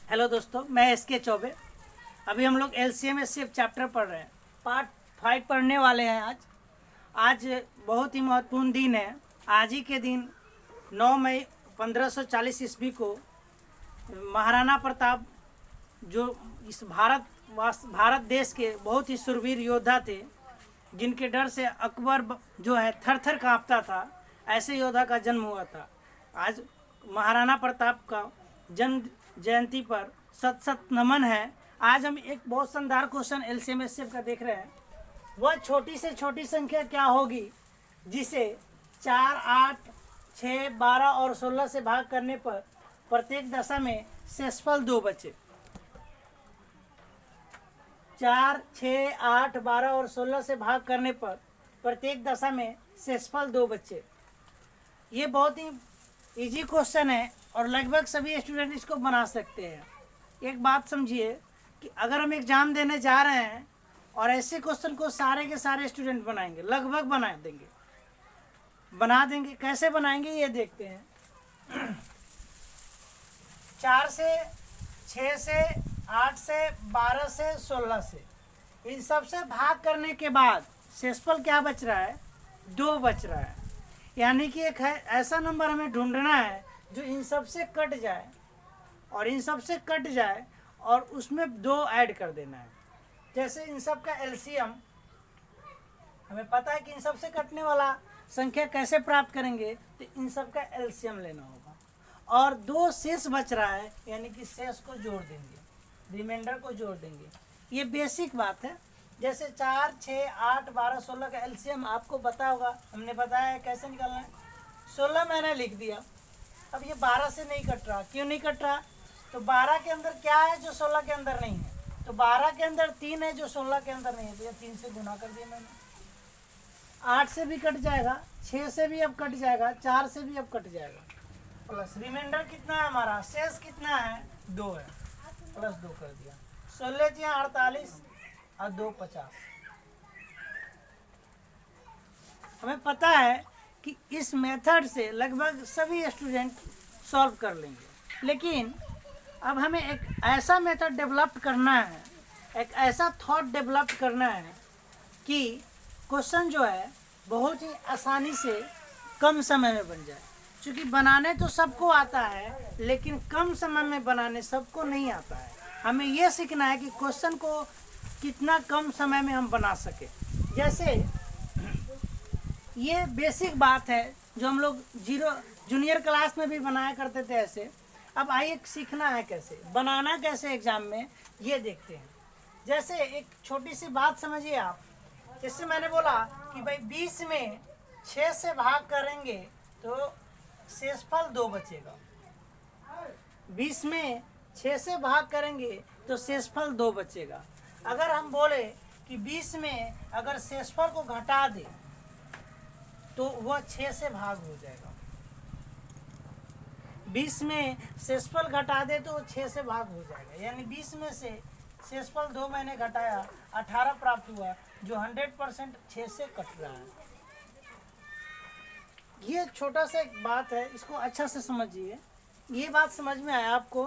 Hello दोस्तों, मैं SK Choubey. अभी हम लोग LCM SCF चैप्टर पढ़ रहे हैं, पार्ट 5 पढ़ने वाले हैं। आज बहुत ही महत्वपूर्ण दिन है। आज ही के दिन 9 मई 1540 ईस्वी को महाराणा प्रताप, जो इस भारत देश के बहुत ही शूरवीर योद्धा थे, जिनके डर से अकबर जो है थर थर काँपता था, ऐसे योद्धा का जन्म हुआ था। आज महाराणा प्रताप का जन्म जयंती पर सत सत नमन है। आज हम एक बहुत शानदार क्वेश्चन LCM SCF का देख रहे हैं। वह छोटी से छोटी संख्या क्या होगी जिसे 4, 8, 6, 12 और 16 से भाग करने पर प्रत्येक दशा में शेषफल 2 बचे। 4, 6, 8, 12 और 16 से भाग करने पर प्रत्येक दशा में शेषफल 2 बचे। ये बहुत ही इजी क्वेश्चन है और लगभग सभी स्टूडेंट इसको बना सकते हैं। एक बात समझिए कि अगर हम एग्ज़ाम देने जा रहे हैं और ऐसे क्वेश्चन को सारे के सारे स्टूडेंट बनाएंगे, लगभग बना देंगे। कैसे बनाएंगे ये देखते हैं। 4 से, 6 से, 8 से, 12 से, 16 से, इन सब से भाग करने के बाद शेषफल क्या बच रहा है? 2 बच रहा है। यानी कि एक है ऐसा नंबर हमें ढूंढना है जो इन सब से कट जाए और इन सब से कट जाए और उसमें 2 ऐड कर देना है। जैसे इन सब का LCM हमें पता है कि इन सब से कटने वाला संख्या कैसे प्राप्त करेंगे, तो इन सब का LCM लेना होगा और 2 शेष बच रहा है, यानी कि शेष को जोड़ देंगे, रिमाइंडर को जोड़ देंगे। ये बेसिक बात है। जैसे 4, 6, 8, 12, 16 का LCM आपको पता होगा, हमने बताया है कैसे निकालना है। 16 मैंने लिख दिया। अब ये 12 से नहीं कट रहा। क्यों नहीं कट रहा? तो 12 के अंदर क्या है जो 16 के अंदर नहीं है? तो 12 के अंदर 3 है जो 16 के अंदर नहीं है, तो ये 3 से गुना कर दिया मैंने। 8 से भी कट जाएगा, 6 से भी अब कट जाएगा, 4 से भी अब कट जाएगा। प्लस रिमाइंडर कितना है हमारा? शेष कितना है? 2 है, प्लस 2 कर दिया। 16 48 और 2 50। हमें पता है कि इस मेथड से लगभग सभी स्टूडेंट सॉल्व कर लेंगे, लेकिन अब हमें एक ऐसा मेथड डेवलप करना है, एक ऐसा थॉट डेवलप करना है कि क्वेश्चन जो है बहुत ही आसानी से कम समय में बन जाए। क्योंकि बनाने तो सबको आता है, लेकिन कम समय में बनाने सबको नहीं आता है। हमें ये सीखना है कि क्वेश्चन को कितना कम समय में हम बना सके। जैसे ये बेसिक बात है जो हम लोग जूनियर क्लास में भी बनाया करते थे ऐसे। अब आइए सीखना है कैसे बनाना, कैसे एग्जाम में, ये देखते हैं। जैसे एक छोटी सी बात समझिए आप। जैसे मैंने बोला कि भाई 20 में 6 से भाग करेंगे तो शेषफल 2 बचेगा। 20 में 6 से भाग करेंगे तो शेषफल 2 बचेगा। अगर हम बोले कि 20 में अगर शेषफल को घटा दे तो वह 6 से भाग हो जाएगा। 20 में शेषफल घटा दे तो 6 से भाग हो जाएगा। यानी 20 में से शेषफल 2 मैंने घटाया, 18 प्राप्त हुआ, जो 100% 6 से कट रहा है। ये छोटा सा एक बात है, इसको अच्छा से समझिए। ये बात समझ में आया आपको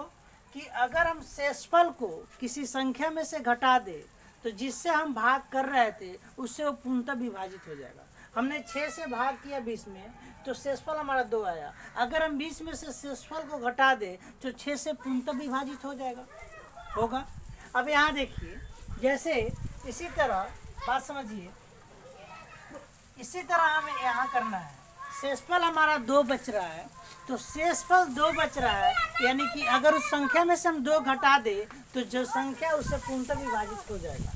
कि अगर हम शेषफल को किसी संख्या में से घटा दे तो जिससे हम भाग कर रहे थे उससे वो पूर्णतः विभाजित हो जाएगा। हमने 6 से भाग किया 20 में, तो शेषफल हमारा 2 आया। अगर हम 20 में से शेषफल को घटा दे तो 6 से पूर्णतः विभाजित हो जाएगा, होगा। अब यहाँ देखिए, जैसे इसी तरह बात समझिए, इसी तरह हमें यहाँ करना है। शेषफल हमारा 2 बच रहा है, तो शेषफल 2 बच रहा है, यानी कि अगर उस संख्या में से हम 2 घटा दे तो जो संख्या उससे पूर्णतः विभाजित हो जाएगा।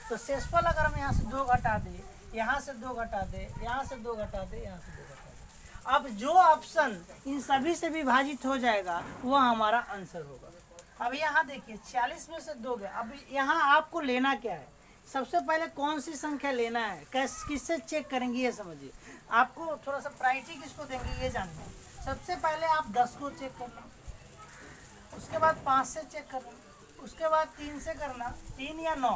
तो शेषफल अगर हम यहाँ से 2 घटा दे, यहाँ से 2 घटा दे, यहाँ से 2 घटा दे, यहाँ से 2 घटा दे, अब जो ऑप्शन इन सभी से विभाजित हो जाएगा वो हमारा आंसर होगा। अब यहाँ देखिए 40 में से 2 गया। अब यहाँ आपको लेना क्या है? सबसे पहले कौन सी संख्या लेना है, किससे चेक करेंगे ये समझिए। आपको थोड़ा सा प्रायोरिटी किसको देंगे ये जानना। सबसे पहले आप 10 को चेक करना, उसके बाद 5 से चेक करना, उसके बाद 3 से करना, 3 या 9,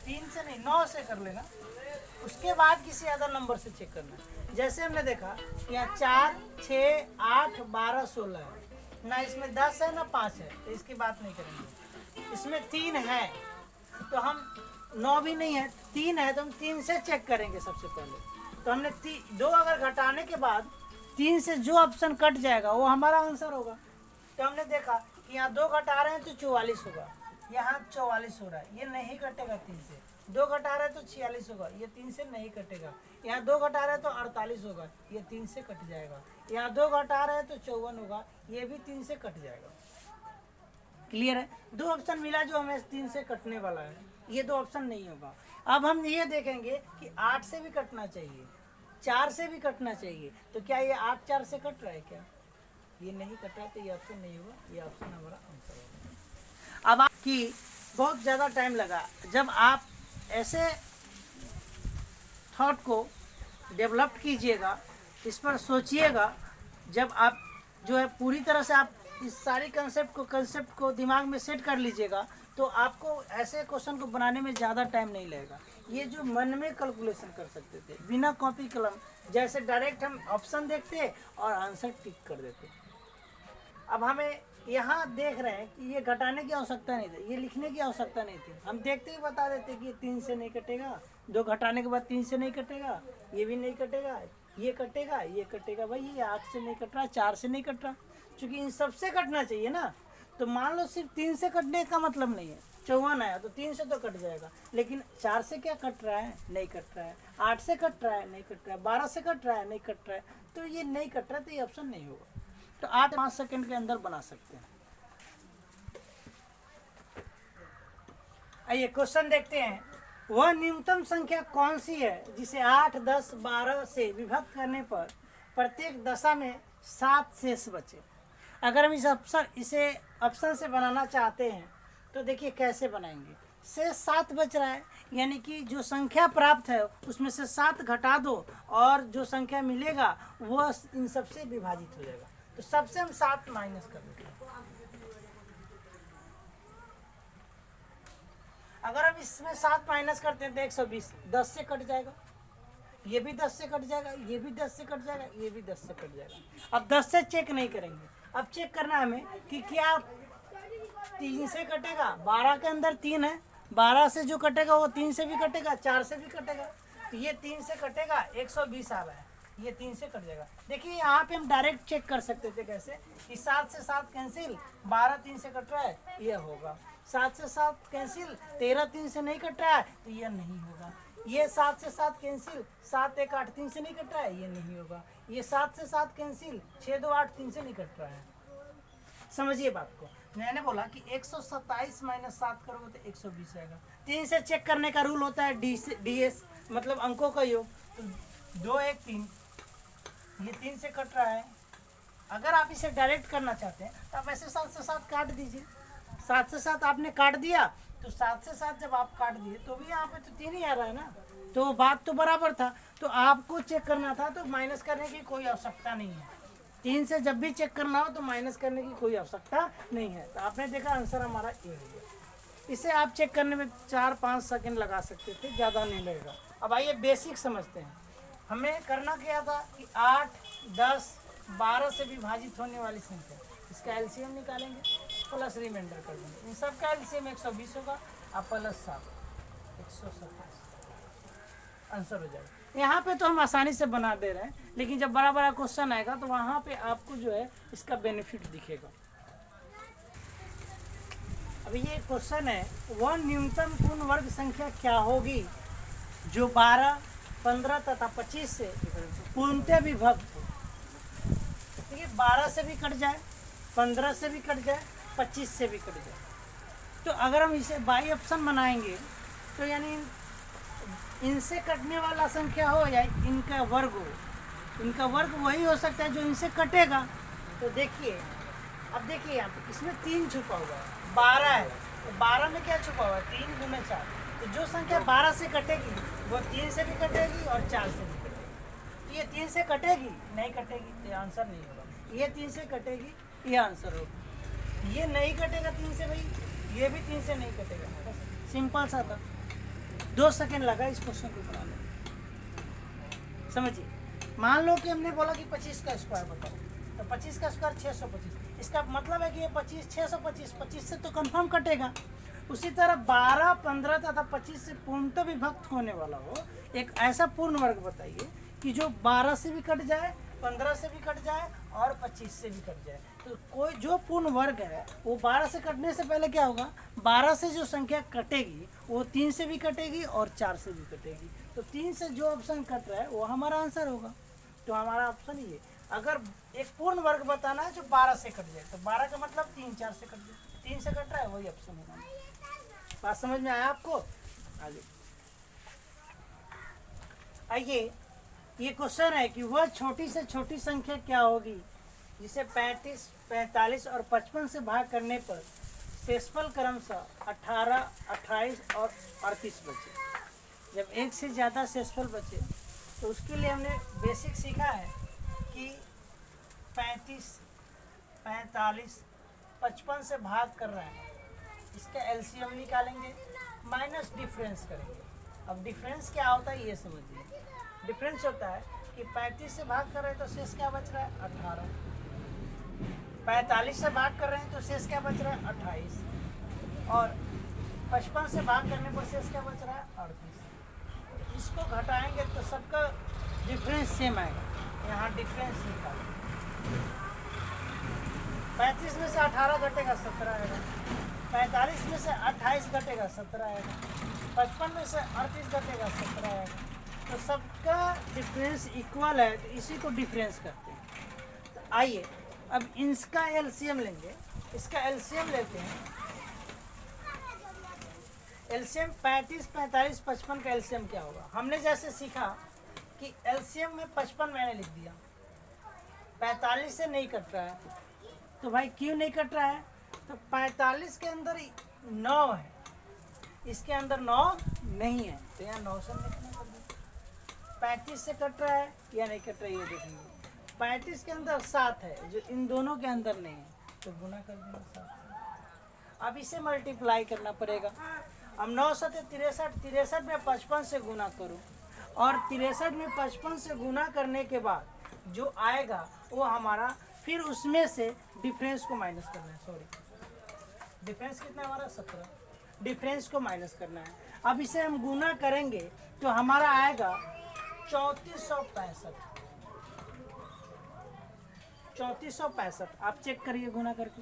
3 से नहीं 9 से कर लेना, उसके बाद किसी अदर नंबर से चेक करना। जैसे हमने देखा यहाँ 4, 6, 8, 12, 16 है, ना इसमें 10 है ना 5 है, तो इसकी बात नहीं करेंगे। इसमें 3 है तो हम 9 भी नहीं है, 3 है तो हम 3 से चेक करेंगे सबसे पहले। तो हमने 2 अगर घटाने के बाद 3 से जो ऑप्शन कट जाएगा वो हमारा आंसर होगा। तो हमने देखा कि यहाँ 2 घटा रहे हैं तो 44 होगा, यहाँ 44 हो रहा है, ये नहीं कटेगा 3 से। 2 घटा रहे हैं तो 46 होगा, ये 3 से नहीं कटेगा। यहाँ 2 घटा रहे हैं तो 48 होगा, ये 3 से कट जाएगा। यहाँ 2 घटा रहे हैं तो 54 होगा, ये भी 3 से कट जाएगा। क्लियर है? 2 ऑप्शन मिला जो हमें 3 से कटने वाला है, ये 2 ऑप्शन नहीं होगा। अब हम ये देखेंगे कि 8 से भी कटना चाहिए, 4 से भी कटना चाहिए। तो क्या ये 8 4 से कट रहा है? क्या ये नहीं कट रहा है, तो ये ऑप्शन नहीं होगा, ये ऑप्शन हमारा आंसर होगा। अब आपकी बहुत ज़्यादा टाइम लगा, जब आप ऐसे थॉट को डेवलप कीजिएगा, इस पर सोचिएगा, जब आप जो है पूरी तरह से आप इस सारी कंसेप्ट को दिमाग में सेट कर लीजिएगा, तो आपको ऐसे क्वेश्चन को बनाने में ज़्यादा टाइम नहीं लगेगा। ये जो मन में कैलकुलेशन कर सकते थे बिना कॉपी कलम, जैसे डायरेक्ट हम ऑप्शन देखते और आंसर टिक कर देते। अब हमें यहाँ देख रहे हैं कि ये घटाने की आवश्यकता नहीं थी, ये लिखने की आवश्यकता नहीं थी, हम देखते ही बता देते कि ये 3 से नहीं कटेगा, 2 घटाने के बाद 3 से नहीं कटेगा, ये भी नहीं कटेगा, ये कटेगा, ये कटेगा। भाई ये 8 से नहीं कट रहा, 4 से नहीं कट रहा, क्योंकि इन सबसे कटना चाहिए ना। तो मान लो सिर्फ 3 से कटने का मतलब नहीं है, 54 आया तो 3 से तो कट जाएगा, लेकिन 4 से क्या कट रहा है? नहीं कट रहा है। 8 से कट रहा है? नहीं कट रहा है। 12 से कट रहा है? नहीं कट रहा है। तो ये नहीं कट रहा है, तो ये ऑप्शन नहीं होगा। तो आप 5 सेकंड के अंदर बना सकते हैं। आइए क्वेश्चन देखते हैं। वह न्यूनतम संख्या कौन सी है जिसे 8, 10, 12 से विभक्त करने पर प्रत्येक दशा में 7 शेष बचे? अगर हम इसे ऑप्शन से बनाना चाहते हैं तो देखिए कैसे बनाएंगे। शेष 7 बच रहा है, यानी कि जो संख्या प्राप्त है उसमें से 7 घटा दो और जो संख्या मिलेगा वह इन सबसे विभाजित हो जाएगा। तो सबसे हम 7 माइनस कर देते हैं। अगर हम इसमें 7 माइनस करते हैं तो 120, 10 से कट जाएगा, ये भी 10 से कट जाएगा, ये भी 10 से कट जाएगा, ये भी 10 से कट जाएगा। अब 10 से चेक नहीं करेंगे, अब चेक करना है हमें कि क्या 3 से कटेगा। 12 के अंदर 3 है, 12 से जो कटेगा वो 3 से भी कटेगा, 4 से भी कटेगा। तो ये 3 से कटेगा, 120 आ रहा है, ये 3 से कट जाएगा। देखिए यहाँ पे हम डायरेक्ट चेक कर सकते थे कैसे कि 7 से 7 कैंसिल, 12 3 से कट रहा है, ये होगा। 7 से 7 कैंसिल, 13 3 से नहीं कट रहा है, तो ये नहीं होगा। ये 7 से 7 कैंसिल, 7 1 8 3 से नहीं कट रहा है, ये नहीं होगा। ये 7 से 7 कैंसिल, 6 2 8 3 से नहीं कट रहा है। समझिए बात को। मैंने बोला कि 127 माइनस 7 करोगे तो 120 आएगा। 3 से चेक करने का रूल होता है DS, मतलब अंकों का योग। तो 2 1 3, ये 3 से कट रहा है। अगर आप इसे डायरेक्ट करना चाहते हैं तो आप ऐसे 7 से 7 काट दीजिए। 7 से 7 आपने काट दिया, तो 7 से 7 जब आप काट दिए तो भी यहाँ पे तो 3 ही आ रहा है ना, तो बात तो बराबर था। तो आपको चेक करना था तो माइनस करने की कोई आवश्यकता नहीं है। 3 से जब भी चेक करना हो तो माइनस करने की कोई आवश्यकता नहीं है। तो आपने देखा आंसर हमारा ए हो गया। इसे आप चेक करने में 4-5 सेकंड लगा सकते थे, ज़्यादा नहीं लगेगा। अब आइए बेसिक समझते हैं। हमें करना क्या था कि 8, 10, 12 से विभाजित होने वाली संख्या, इसका एलसीएम निकालेंगे, प्लस रिमाइंडर कर देंगे। इन सब का एलसीएम 120 होगा और प्लस 7, 127 आंसर हो जाएगा। यहाँ पे तो हम आसानी से बना दे रहे हैं, लेकिन जब बड़ा बड़ा क्वेश्चन आएगा तो वहाँ पे आपको जो है इसका बेनिफिट दिखेगा। अभी ये क्वेश्चन है, वह न्यूनतम पूर्ण वर्ग संख्या क्या होगी जो 12, 15 तथा 25 से पूर्णतः विभक्त हो? देखिए 12 से भी कट जाए, 15 से भी कट जाए, 25 से भी कट जाए। तो अगर हम इसे बाई ऑप्शन बनाएंगे तो यानी इनसे कटने वाला संख्या हो या इनका वर्ग हो, इनका वर्ग वही हो सकता है जो इनसे कटेगा। तो देखिए, अब देखिए यहाँ पे इसमें 3 छुपा हुआ है, 12 है, तो 12 में क्या छुपा हुआ है? 3 गुना 4। तो जो संख्या 12 से कटेगी वो 3 से भी कटेगी और 4 से भी कटेगी। तो ये 3 से कटेगी? नहीं कटेगी, तो आंसर नहीं होगा। ये 3 से कटेगी, ये आंसर होगा। ये नहीं कटेगा 3 से, भाई ये भी 3 से नहीं कटेगा। बस सिंपल सा था, 2 सेकंड लगा इस क्वेश्चन को बनाने में। समझिए, मान लो कि हमने बोला कि 25 का स्क्वायर बताओ, तो 25 का स्क्वायर 625। इसका मतलब है कि ये 25 625 25 से तो कंफर्म कटेगा। उसी तरह 12 15 तथा 25 से पूर्णतः विभक्त होने वाला हो एक ऐसा पूर्ण वर्ग बताइए कि जो 12 से भी कट जाए, 15 से भी कट जाए और 25 से भी कट जाए। तो कोई जो पूर्ण वर्ग है वो 12 से कटने से पहले क्या होगा, 12 से जो संख्या कटेगी वो 3 से भी कटेगी और 4 से भी कटेगी। तो 3 से जो ऑप्शन कट रहा है वो हमारा आंसर होगा। तो हमारा ऑप्शन ये, अगर एक पूर्ण वर्ग बताना है जो 12 से कट जाए तो 12 का मतलब 3 4 से कट जाए, 3 से कट रहा है वही ऑप्शन होगा। बात समझ में आया आपको? आगे आइए, ये क्वेश्चन है कि वह छोटी से छोटी संख्या क्या होगी जिसे 35, 45 और 55 से भाग करने पर शेषफल क्रमशः 18, 28 और 38 बचे। जब एक से ज़्यादा शेषफल बचे तो उसके लिए हमने बेसिक सीखा है कि 35, 45, 55 से भाग कर रहा है, इसका एलसीएम निकालेंगे माइनस डिफरेंस करेंगे। अब डिफरेंस क्या होता है ये समझिए। डिफरेंस होता है कि 35 से भाग कर रहे हैं तो शेष क्या बच रहा है 18, 45 से भाग कर रहे हैं तो शेष क्या बच रहा है 28 और 55 से भाग करने पर शेष क्या बच रहा है 38। इसको घटाएंगे तो सबका डिफरेंस सेम आएगा। यहाँ डिफरेंस निकालेंगे, 35 में से 18 घटेगा 17 आएगा, 45 में से 28 घटेगा 17 आएगा, 55 में से 38 घटेगा 17 आएगा। तो सबका डिफरेंस इक्वल है तो इसी को डिफरेंस करते हैं। तो आइए अब इसका एलसीएम लेंगे, इसका एलसीएम लेते हैं। एलसीएम 35, 45, 55 का एलसीएम क्या होगा। हमने जैसे सीखा कि एलसीएम में 55 मैंने लिख दिया, 45 से नहीं कट रहा है तो भाई क्यों नहीं कट रहा है, तो 45 के अंदर 9 है, इसके अंदर 9 नहीं है तो यहाँ 9 से निकलना पड़ गया। 35 से कट रहा है या नहीं कट रहा है ये देखेंगे। 35 के अंदर 7 है जो इन दोनों के अंदर नहीं है तो गुना कर देना 7 से। अब इसे मल्टीप्लाई करना पड़ेगा। अब 9 7 63, 63 में 55 से गुना करो और 63 में 55 से गुना करने के बाद जो आएगा वो हमारा, फिर उसमें से डिफरेंस को माइनस करना है। सॉरी, डिफरेंस कितना है हमारा 17, डिफरेंस को माइनस करना है। अब इसे हम गुना करेंगे तो हमारा आएगा 3465, 3465। आप चेक करिए गुना करके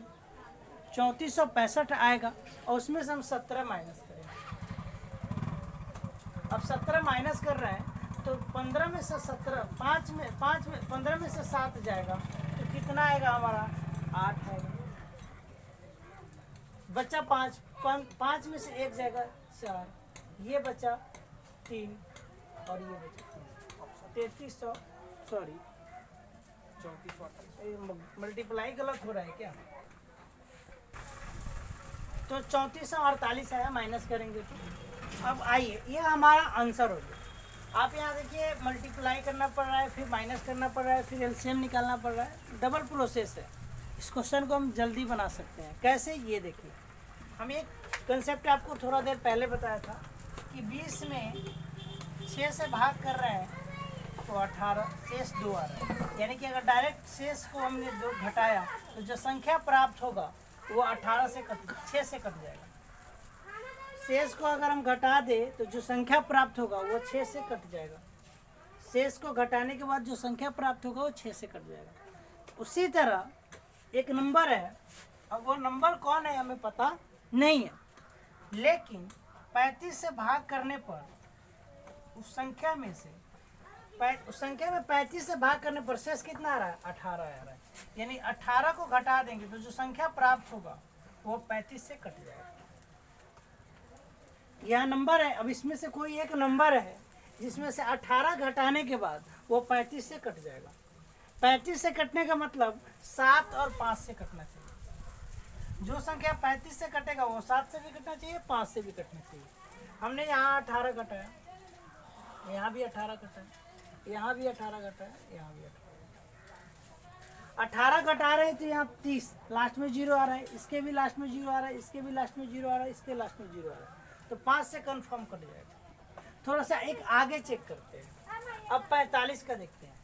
3465 आएगा और उसमें से हम 17 माइनस करेंगे। अब 17 माइनस कर रहे हैं तो 15 में से 17, 5 में 15 में से 7 जाएगा तो कितना आएगा हमारा 8 आएगा। बचा 5 में से 1 जाएगा 4, ये बचा 3 और ये बचा 3300, सॉरी 34, मल्टीप्लाई गलत हो रहा है क्या। तो 3448 आया, माइनस करेंगे तो। अब आइए ये हमारा आंसर हो गया। आप यहाँ देखिए मल्टीप्लाई करना पड़ रहा है, फिर माइनस करना पड़ रहा है, फिर एलसीएम निकालना पड़ रहा है, डबल प्रोसेस है। इस क्वेश्चन को हम जल्दी बना सकते हैं कैसे, ये देखिए। हम एक कंसेप्ट आपको थोड़ा देर पहले बताया था कि 20 में 6 से भाग कर रहे हैं तो 18, शेष 2 आ रहा है। यानी कि अगर डायरेक्ट शेष को हमने 2 घटाया तो जो संख्या प्राप्त होगा वो 18 से 6 से कट जाएगा। शेष को अगर हम घटा दें तो जो संख्या प्राप्त होगा वो 6 से कट जाएगा। शेष को घटाने के बाद जो संख्या प्राप्त होगा वो 6 से कट जाएगा। उसी तरह एक नंबर है, अब वो नंबर कौन है हमें पता नहीं है, लेकिन 35 से भाग करने पर उस संख्या में से उस संख्या में 35 से भाग करने पर शेष कितना आ रहा है 18 आ रहा है। यानी 18 को घटा देंगे तो जो संख्या प्राप्त होगा वो 35 से कट जाएगा। यह नंबर है। अब इसमें से कोई एक नंबर है जिसमें से 18 घटाने के बाद वो 35 से कट जाएगा। 35 से कटने का मतलब 7 और 5 से कटना चाहिए। जो संख्या 35 से कटेगा वो 7 से भी कटना चाहिए, 5 से भी कटना चाहिए। हमने यहाँ 18 घटाया, यहाँ भी 18 घटाया, यहाँ भी 18 घटाया, यहाँ भी 18 घटा रहे हैं तो यहाँ 30, लास्ट में 0 आ रहा है, इसके भी लास्ट में 0 आ रहा है, इसके भी लास्ट में 0 आ रहा है, इसके लास्ट में 0 आ रहा है, तो 5 से कंफर्म कट जाएगा। थोड़ा सा एक आगे चेक करते हैं। अब 45 का देखते हैं।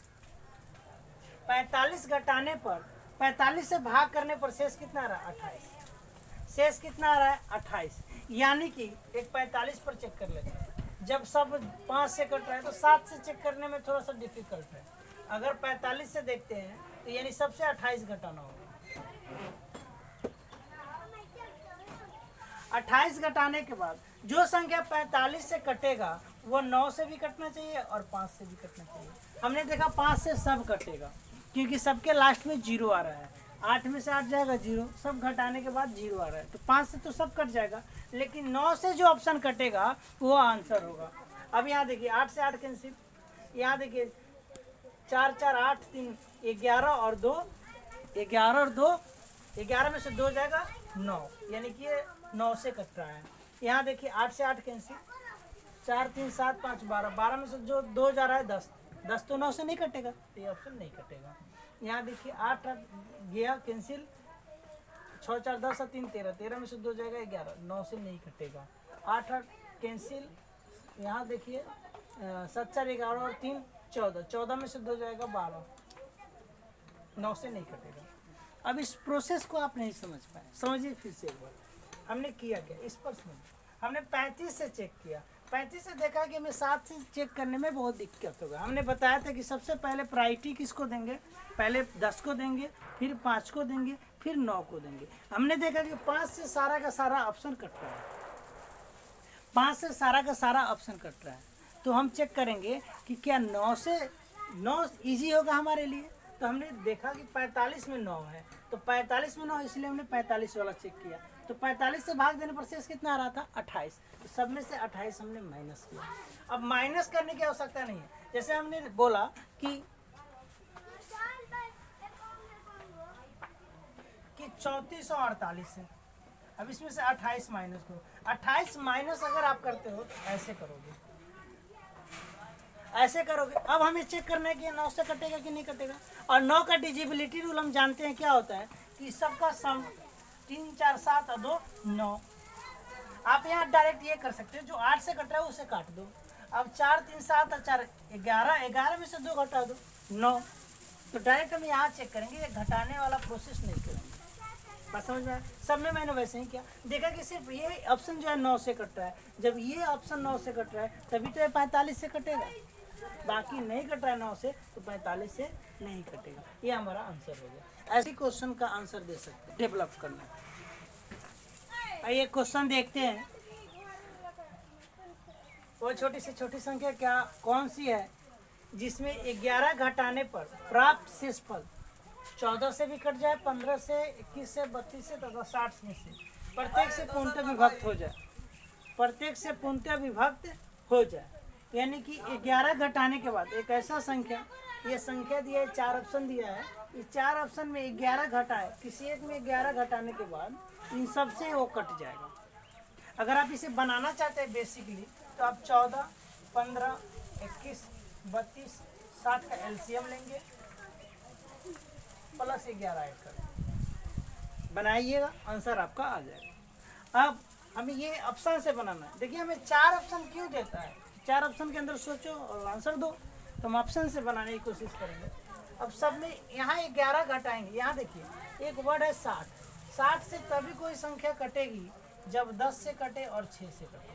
45 घटाने पर 45 से भाग करने पर शेष कितना आ रहा है? 28। शेष कितना आ रहा है? 28। यानी कि एक 45 पर चेक कर लेते हैं। जब सब 5 से कट रहा है तो 7 से चेक करने में थोड़ा सा डिफिकल्ट है। अगर 45 से देखते हैं तो यानी सबसे 28 घटाना होगा। 28 घटाने के बाद जो संख्या 45 से कटेगा वो 9 से भी कटना चाहिए और 5 से भी कटना चाहिए। हमने देखा 5 से सब कटेगा क्योंकि सबके लास्ट में 0 आ रहा है। 8 में से 8 जाएगा 0, सब घटाने के बाद 0 आ रहा है तो 5 से तो सब कट जाएगा, लेकिन 9 से जो ऑप्शन कटेगा वो आंसर होगा। अब यहाँ देखिए 8 से 8 कैंसिल, यहाँ देखिए 4 4 8 3 11 और 2 11 और 2 11 में से 2 जाएगा 9, यानी कि ये 9 से कट रहा है। यहाँ देखिए 8 से 8 कैंसिल, 4 3 7 5 12 12 में से जो 2 जा रहा है 10 10 तो 9 से नहीं कटेगा, तो ये ऑप्शन नहीं कटेगा। यहाँ देखिए 8 गया कैंसिल, 6 4 10 और 3 13 13 में से 2 जाएगा 11 9 से नहीं कटेगा। 8 8 कैंसिल, यहाँ देखिए 7 4 11 और 3 14 14 में से 2 जाएगा 12 9 से नहीं कटेगा। अब इस प्रोसेस को आप नहीं समझ पाए, समझिए फिर से एक बार। हमने किया क्या इस पर समझ। हमने 35 से चेक किया, 35 से देखा कि हमें 7 से चेक करने में बहुत दिक्कत होगा। हमने बताया था कि सबसे पहले प्रायोरिटी किसको देंगे, पहले 10 को देंगे, फिर 5 को देंगे, फिर 9 को देंगे। हमने देखा कि 5 से सारा का सारा ऑप्शन कट रहा है, 5 से सारा का सारा ऑप्शन कट रहा है, तो हम चेक करेंगे कि क्या 9 से 9 ईजी होगा हमारे लिए। तो हमने देखा कि 45 में 9 है, तो 45 में 9 इसलिए हमने 45 वाला चेक किया। तो 45 से भाग देने पर शेष कितना आ रहा था? 28। तो सब में से 28 हमने माइनस किया। अब माइनस करने की आवश्यकता नहीं है, जैसे हमने बोला कि 3448 है। अब इसमें से 28 माइनस करो। 28 माइनस अगर आप करते हो तो ऐसे करोगे, ऐसे करोगे। अब हमें चेक करना है कि 9 से कटेगा कि नहीं कटेगा। और 9 का डिजिबिलिटी रूल हम जानते हैं क्या होता है कि सबका सम 3 4 7 और 2 9। आप यहाँ डायरेक्ट ये कर सकते हो, जो 8 से कट रहा है उसे काट दो। अब 4 3 7 और 4 11 11 में से 2 घटा दो 9। तो डायरेक्ट हम यहाँ चेक करेंगे, ये घटाने वाला प्रोसेस नहीं करेंगे। बात समझ में आया? सब में मैंने वैसे ही किया, देखा कि सिर्फ ये ऑप्शन जो है 9 से कट रहा है। जब ये ऑप्शन 9 से कट रहा है तभी तो ये 45 से कटेगा, बाकी नहीं कट रहा है 9 से तो 45 से नहीं कटेगा। ये हमारा आंसर हो गया। ऐसे क्वेश्चन का आंसर दे सकते हैं, डेवलप करना। आइए क्वेश्चन देखते हैं। वो छोटी से छोटी संख्या क्या कौन सी है जिसमें 11 घटाने पर प्राप्त शेषफल 14 से भी कट जाए, 15 से, 21 से, 32 से तथा 60 में से प्रत्येक से पूर्णतः विभक्त हो जाए, प्रत्येक से पूर्णतः विभक्त हो जाए। यानी कि 11 घटाने के बाद एक ऐसा संख्या, ये संख्या दिया है, 4 ऑप्शन दिया है, इस 4 ऑप्शन में 11 घटाए, किसी एक में 11 घटाने के बाद इन सब से वो कट जाएगा। अगर आप इसे बनाना चाहते हैं बेसिकली तो आप 14, 15, 21, 32, 60 का एलसीएम लेंगे प्लस 11 ऐड कर बनाइएगा, आंसर आपका आ जाएगा। अब हमें ये ऑप्शन से बनाना है। देखिए हमें 4 ऑप्शन क्यों देता है, 4 ऑप्शन के अंदर सोचो और आंसर दो, तो हम ऑप्शन से बनाने की कोशिश करेंगे। अब सब में यहाँ 11 घटाएंगे। यहाँ देखिए एक वर्ड है 60, 60 से तभी कोई संख्या कटेगी जब 10 से कटे और 6 से कटे।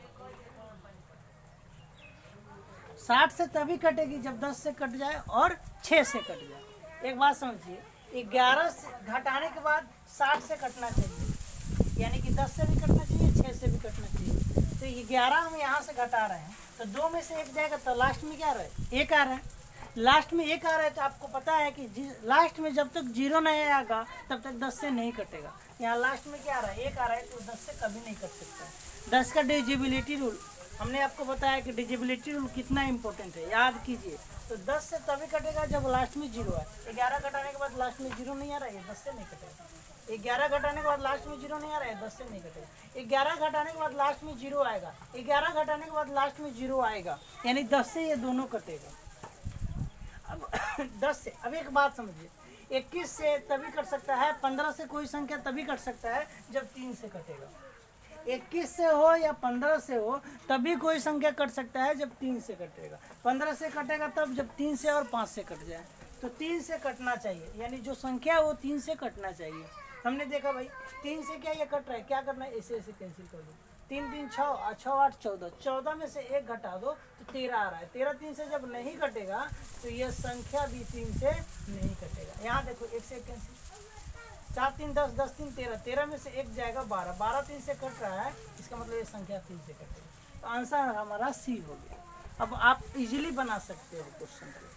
60 से तभी कटेगी जब 10 से कट जाए और 6 से कट जाए। एक बात समझिए, 11 से घटाने के बाद 60 से कटना चाहिए, यानी कि 10 से भी कटना चाहिए, 6 से भी कटना चाहिए। तो ये 11 हम यहाँ से घटा रहे हैं तो 2 में से 1 जाएगा, तो लास्ट में क्या आ रहा है? 1 आ रहा है। लास्ट में 1 आ रहा है तो आपको पता है कि लास्ट में जब तक 0 नहीं आएगा तब तक 10 से नहीं कटेगा। यहाँ लास्ट में क्या आ रहा है? 1 आ रहा है, तो 10 से कभी नहीं कट सकता है। 10 का डिजिबिलिटी रूल हमने आपको बताया कि डिजिबिलिटी रूल कितना इंपॉर्टेंट है, याद कीजिए। तो 10 से तभी कटेगा जब लास्ट में 0 है। 11 घटाने के बाद लास्ट में 0 नहीं आ रहा है, 10 से नहीं कटेगा। 11 घटाने के बाद लास्ट में 0 नहीं आ रहा है, 10 से नहीं कटेगा। 11 घटाने के बाद लास्ट में 0 आएगा, 11 घटाने के बाद लास्ट में 0 आएगा, यानी 10 से ये दोनों कटेगा। अब 10 से, अब एक बात समझिए, 21 से तभी कट सकता है, 15 से कोई संख्या तभी कट सकता है जब 3 से कटेगा। 21 से हो या 15 से हो तभी कोई संख्या कट सकता है जब 3 से कटेगा। 15 से कटेगा तब जब 3 से और 5 से कट जाए। तो 3 से कटना चाहिए, यानी जो संख्या है वो 3 से कटना चाहिए। हमने देखा भाई 3 से क्या ये कट रहा है, क्या करना है, ऐसे ऐसे कैंसिल कर दो। 3 3 6 और 6 8 14, 14 में से 1 घटा दो तो 13 आ रहा है। 13 3 से जब नहीं कटेगा तो ये संख्या भी 3 से नहीं कटेगा। यहाँ देखो 1 से 1 कैंसिल, 4 3 10, 10 3 13, 13 में से 1 जाएगा 12, 12 3 से कट रहा है, इसका मतलब ये संख्या 3 से कटेगा। तो आंसर हमारा सी हो गया। अब आप इजीली बना सकते हो क्वेश्चन को।